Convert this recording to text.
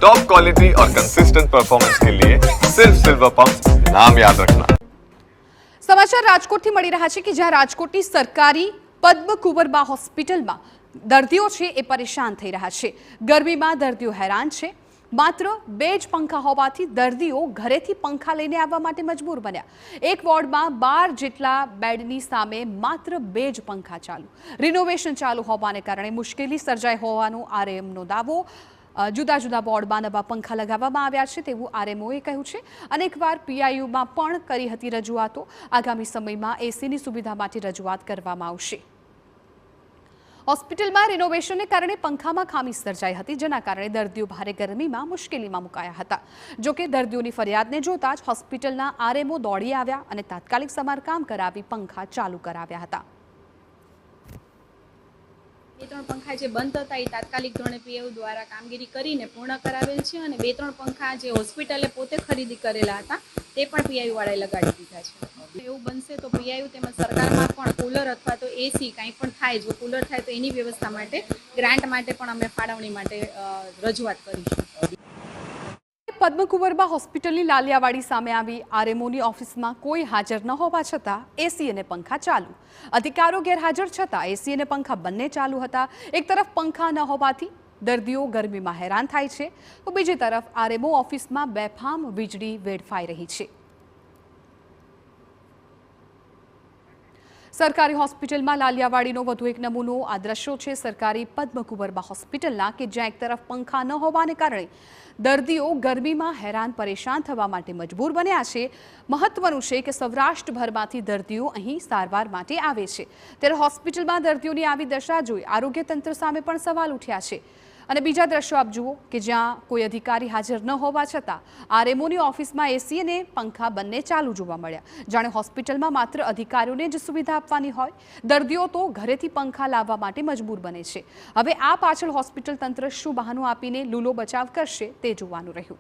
Top quality और consistent performance के लिए सिर्फ सिल्वर पंप नाम याद रखना। સમાચાર રાજકોટથી મળી રહ્યા છે કે જ્યાં રાજકોટની સરકારી પદ્મકુંવરબા હોસ્પિટલમાં દર્દીઓ છે એ પરેશાન થઈ રહ્યા છે। ગરમીમાં દર્દીઓ હેરાન છે। માત્ર 2 જ પંખા હોવાથી દર્દીઓ ઘરેથી પંખા લઈને આવવા માટે મજબૂર બન્યા। એક વોર્ડમાં 12 જેટલા બેડની સામે માત્ર 2 જ પંખા ચાલુ। રિનોવેશન ચાલુ હોવાને કારણે મુશ્કેલી સર્જાઈ હોવાનો આરએમનો દાવો। જુદા જુદા વોર્ડમાં નવા પંખા લગાવવામાં આવ્યા છે તેવું આરએમઓએ કહ્યું છે। અનેકવાર પીઆઈયુમાં પણ કરી હતી રજૂઆતો। આગામી સમયમાં એસીની સુવિધા માટે રજૂઆત કરવામાં આવશે। હોસ્પિટલમાં રિનોવેશનને કારણે પંખામાં ખામી સર્જાઈ હતી, જેના કારણે દર્દીઓ ભારે ગરમીમાં મુશ્કેલીમાં મુકાયા હતા। જોકે દર્દીઓની ફરિયાદને જોતા જ હોસ્પિટલના આરએમઓ દોડી આવ્યા અને તાત્કાલિક સમારકામ કરાવી પંખા ચાલુ કરાવ્યા હતા। 2-3 पंखा जे बंद था ये तात्कालिक धोरणे पीएयू द्वारा कामगीरी करीने पूर्ण करावेल छे अने 2-3 पंखा जे होस्पिटले पोते खरीदी करेला हता ते पण पीआईयू वाळाए लगाडी दीधा छे। एवुं बनशे तो पीआईयू तेमज सरकारमां पण कूलर अथवा तो एसी कांई पण थाय जो कूलर थाय तो एनी व्यवस्था माटे ग्रांट माटे पण अमे फाळवणी माटे रजूआत करीशुं। પદ્મકુંવરબા હોસ્પિટલની લાલિયાવાડી સામે આવી આરએમઓની ઓફિસમાં કોઈ હાજર ન હોવા છતાં એસી અને પંખા ચાલુ। અધિકારીઓ ગેરહાજર છતાં એસી અને પંખા બંને ચાલુ હતા। એક તરફ પંખા ન હોવાથી દર્દીઓ ગરમીમાં હેરાન થાય છે, તો બીજી તરફ આરએમઓ ઓફિસમાં બેફામ વીજળી વેડફાઈ રહી છે। સરકારી હોસ્પિટલમાં લાલિયાવાડીનો વધુ એક નમૂનો આ દ્રશ્યો છે સરકારી પદ્મકુંવરબા હોસ્પિટલના કે જ્યાં એક તરફ પંખા ન હોવાને કારણે દર્દીઓ ગરમીમાં હેરાન પરેશાન થવા માટે મજબૂર બન્યા છે। મહત્વનું છે કે સૌરાષ્ટ્રભરમાંથી દર્દીઓ અહીં સારવાર માટે આવે છે, ત્યારે હોસ્પિટલમાં દર્દીઓની આવી દશા જોઈ આરોગ્ય તંત્ર સામે પણ સવાલ ઉઠ્યા છે। અને બીજા દ્રશ્યો આપ જુઓ કે જ્યાં કોઈ અધિકારી હાજર ન હોવા છતાં આરએમઓની ઓફિસમાં એસી અને પંખા બંને ચાલુ જોવા મળ્યા। જાણે હોસ્પિટલમાં માત્ર અધિકારીઓને જ સુવિધા આપવાની હોય, દર્દીઓ તો ઘરેથી પંખા લાવવા માટે મજબૂર બને છે। હવે આ પાછળ હોસ્પિટલ તંત્ર શું બહાનું આપીને લૂલો બચાવ કરશે તે જોવાનું રહ્યું।